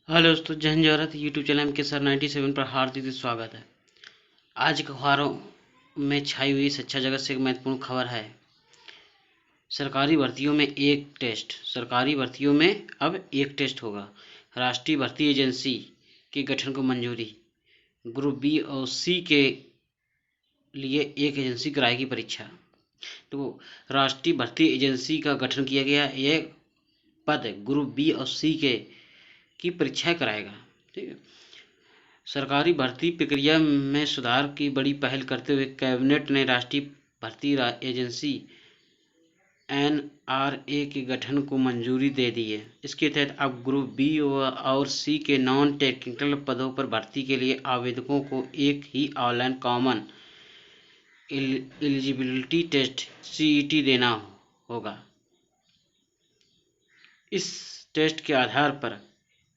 Hello दोस्तों, जय हिंद जय भारत। यूट्यूब चैनल के सर 97 पर हार्दिक स्वागत है। आज के अखबारों में छाई हुई शिक्षा जगत से एक महत्वपूर्ण खबर है। सरकारी भर्तियों में एक टेस्ट। सरकारी भर्तियों में अब एक टेस्ट होगा। राष्ट्रीय भर्ती एजेंसी के गठन को मंजूरी। ग्रुप बी और सी के लिए एक एजेंसी कराएगी परीक्षा। तो राष्ट्रीय भर्ती एजेंसी का गठन किया गया। यह पद ग्रुप बी और सी के की परीक्षा कराएगा। ठीक है। सरकारी भर्ती प्रक्रिया में सुधार की बड़ी पहल करते हुए कैबिनेट ने राष्ट्रीय भर्ती एजेंसी एनआरए के गठन को मंजूरी दे दी है। इसके तहत अब ग्रुप बी और सी के नॉन टेक्निकल पदों पर भर्ती के लिए आवेदकों को एक ही online common eligibility test CET देना होगा। इस टेस्ट के आधार पर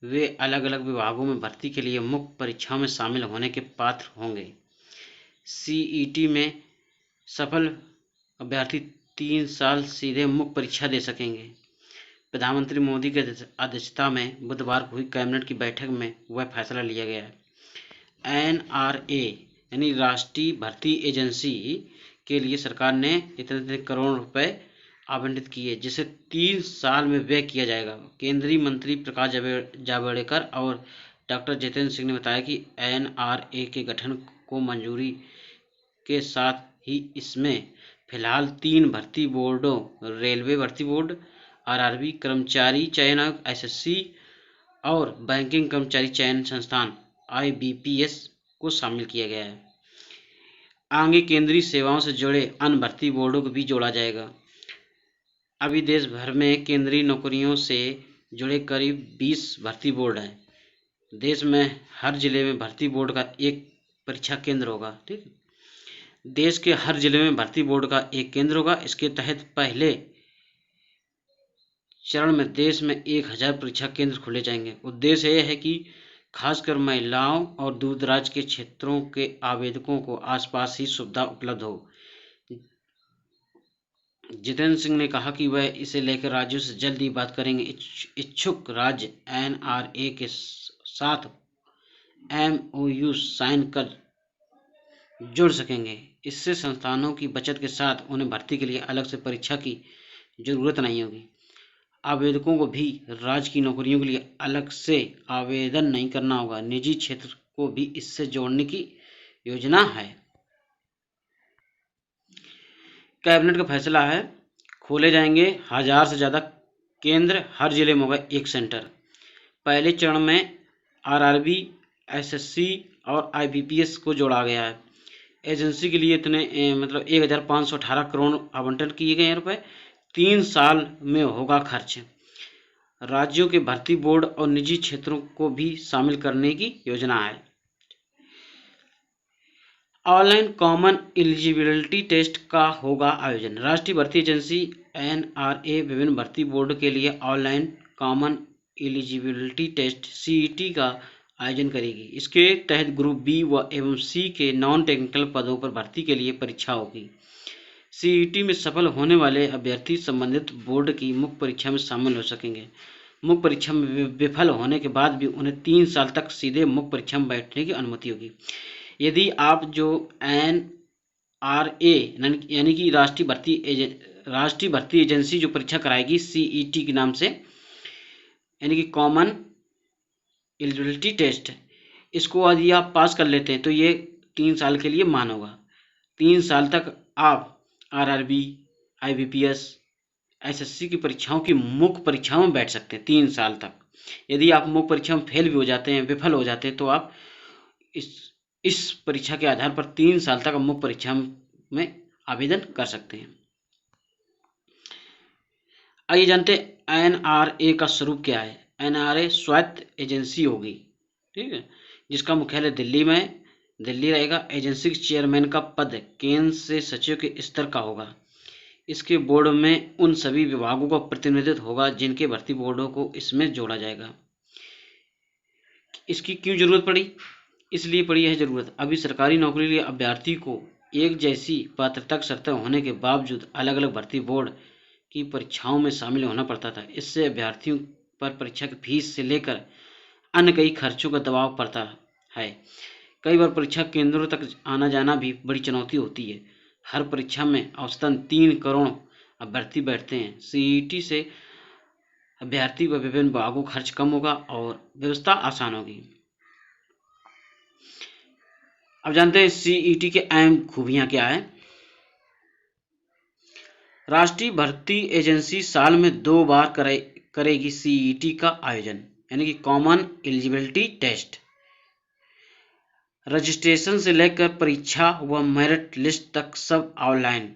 वे अलग अलग विभागों में भर्ती के लिए मुख्य परीक्षाओं में शामिल होने के पात्र होंगे। सीईटी में सफल अभ्यर्थी 3 साल सीधे मुख्य परीक्षा दे सकेंगे। प्रधानमंत्री मोदी की अध्यक्षता में बुधवार को हुई कैबिनेट की बैठक में वह फैसला लिया गया है। एनआरए यानी राष्ट्रीय भर्ती एजेंसी के लिए सरकार ने इतने करोड़ रुपए आवंटित किए, जिसे 3 साल में व्यय किया जाएगा। केंद्रीय मंत्री प्रकाश जावड़ेकर और डॉक्टर जितेंद्र सिंह ने बताया कि एनआरए के गठन को मंजूरी के साथ ही इसमें फिलहाल 3 भर्ती बोर्डों रेलवे भर्ती बोर्ड, आरआरबी, कर्मचारी चयन आयोग एसएससी और बैंकिंग कर्मचारी चयन संस्थान आईबीपीएस को शामिल किया गया है। आगे केंद्रीय सेवाओं से जुड़े अन्य भर्ती बोर्डों को भी जोड़ा जाएगा। अभी देश भर में केंद्रीय नौकरियों से जुड़े करीब 20 भर्ती बोर्ड हैं। देश में हर जिले में भर्ती बोर्ड का एक परीक्षा केंद्र होगा। ठीक, देश के हर जिले में भर्ती बोर्ड का एक केंद्र होगा। इसके तहत पहले चरण में देश में 1000 परीक्षा केंद्र खोले जाएंगे। उद्देश्य यह है कि खासकर महिलाओं और दूर दराज के क्षेत्रों के आवेदकों को आसपास ही सुविधा उपलब्ध हो। जितेंद्र सिंह ने कहा कि वह इसे लेकर राज्यों से जल्द ही बात करेंगे। इच्छुक राज्य एनआरए के साथ एमओयू साइन कर जुड़ सकेंगे। इससे संस्थानों की बचत के साथ उन्हें भर्ती के लिए अलग से परीक्षा की जरूरत नहीं होगी। आवेदकों को भी राज्य की नौकरियों के लिए अलग से आवेदन नहीं करना होगा। निजी क्षेत्र को भी इससे जोड़ने की योजना है। कैबिनेट का फैसला है, खोले जाएंगे 1000 से ज़्यादा केंद्र, हर जिले में होगा एक सेंटर। पहले चरण में आरआरबी, एसएससी और आईबीपीएस को जोड़ा गया है। एजेंसी के लिए इतने 1518 करोड़ आवंटन किए गए हैं रुपए। 3 साल में होगा खर्च। राज्यों के भर्ती बोर्ड और निजी क्षेत्रों को भी शामिल करने की योजना है। ऑनलाइन कॉमन एलिजिबिलिटी टेस्ट का होगा आयोजन। राष्ट्रीय भर्ती एजेंसी एनआरए विभिन्न भर्ती बोर्ड के लिए online common eligibility test CET का आयोजन करेगी। इसके तहत ग्रुप बी व एवं सी के नॉन टेक्निकल पदों पर भर्ती के लिए परीक्षा होगी। सीईटी में सफल होने वाले अभ्यर्थी संबंधित बोर्ड की मुख्य परीक्षा में शामिल हो सकेंगे। मुख्य परीक्षा में विफल होने के बाद भी उन्हें 3 साल तक सीधे मुख्य परीक्षा में बैठने की अनुमति होगी। यदि आप जो एनआरए यानी कि राष्ट्रीय भर्ती एजेंसी जो परीक्षा कराएगी सीईटी के नाम से, यानी कि कॉमन एलिजिबिलिटी टेस्ट, इसको यदि आप पास कर लेते हैं तो ये 3 साल के लिए मान होगा। 3 साल तक आप आरआरबी, आईबीपीएस, एसएससी की परीक्षाओं की मुख्य परीक्षाओं में बैठ सकते हैं 3 साल तक। यदि आप मुख्य परीक्षा में फेल भी हो जाते हैं, विफल हो जाते हैं, तो आप इस परीक्षा के आधार पर 3 साल तक मुख्य परीक्षा में आवेदन कर सकते हैं। आइए जानते हैं एनआरए का स्वरूप क्या है। एनआरए स्वायत्त एजेंसी होगी, ठीक है, जिसका मुख्यालय दिल्ली रहेगा। एजेंसी के चेयरमैन का पद केंद्र से सचिव के स्तर का होगा। इसके बोर्ड में उन सभी विभागों का प्रतिनिधित्व होगा जिनके भर्ती बोर्डों को इसमें जोड़ा जाएगा। इसकी क्यों जरूरत पड़ी? इसलिए पड़ी है जरूरत, अभी सरकारी नौकरी के लिए अभ्यर्थी को एक जैसी पात्रता शर्तें होने के बावजूद अलग अलग भर्ती बोर्ड की परीक्षाओं में शामिल होना पड़ता था। इससे अभ्यर्थियों पर परीक्षा की फीस से लेकर अन्य कई खर्चों का दबाव पड़ता है। कई बार परीक्षा केंद्रों तक आना जाना भी बड़ी चुनौती होती है। हर परीक्षा में औसतन 3 करोड़ अभ्यर्थी बैठते हैं। सीईटी से अभ्यर्थी व विभिन्न विभागों खर्च कम होगा और व्यवस्था आसान होगी। अब जानते हैं सीईटी के अहम खूबियां क्या है। राष्ट्रीय भर्ती एजेंसी साल में 2 बार करेगी सीईटी का आयोजन, यानी कि कॉमन एलिजिबिलिटी टेस्ट। रजिस्ट्रेशन से लेकर परीक्षा व मेरिट लिस्ट तक सब ऑनलाइन।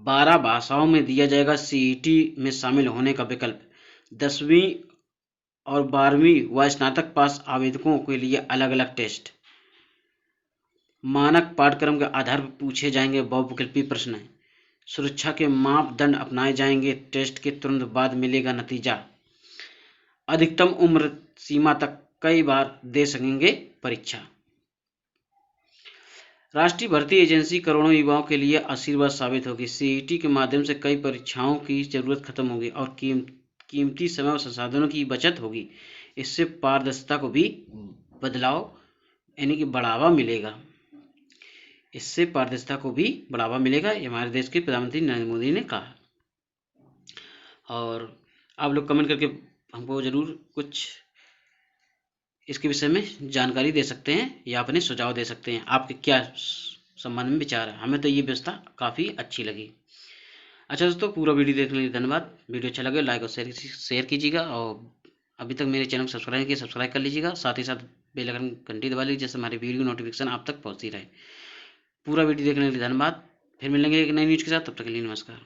12 भाषाओं में दिया जाएगा सीईटी में शामिल होने का विकल्प। 10वीं और 12वीं व स्नातक पास आवेदकों के लिए अलग अलग टेस्ट। मानक पाठ्यक्रम के आधार पर पूछे जाएंगे बहुविकल्पीय प्रश्न। सुरक्षा के मापदंड अपनाए जाएंगे। टेस्ट के तुरंत बाद मिलेगा नतीजा। अधिकतम उम्र सीमा तक कई बार दे सकेंगे परीक्षा। राष्ट्रीय भर्ती एजेंसी करोड़ों युवाओं के लिए आशीर्वाद साबित होगी। सीईटी के माध्यम से कई परीक्षाओं की जरूरत खत्म होगी और कीमती समय और संसाधनों की बचत होगी। इससे पारदर्शिता को भी बदलाव यानी कि बढ़ावा मिलेगा। इससे पारदर्शिता को भी बढ़ावा मिलेगा, ये हमारे देश के प्रधानमंत्री नरेंद्र मोदी ने कहा। और आप लोग कमेंट करके हमको ज़रूर कुछ इसके विषय में जानकारी दे सकते हैं या अपने सुझाव दे सकते हैं। आपके क्या संबंध में विचार है। हमें तो ये व्यवस्था काफ़ी अच्छी लगी। अच्छा दोस्तों, पूरा वीडियो देखने के लिए धन्यवाद। वीडियो अच्छा लगे लाइक और शेयर कीजिएगा और अभी तक मेरे चैनल को सब्सक्राइब किया सब्सक्राइब कर लीजिएगा। साथ ही साथ बेल आइकन घंटी दबा लीजिए जिससे हमारी वीडियो नोटिफिकेशन आप तक पहुँचती रहे। पूरा वीडियो देखने के लिए धन्यवाद। फिर मिलेंगे एक नई न्यूज़ के साथ, तब तक के लिए नमस्कार।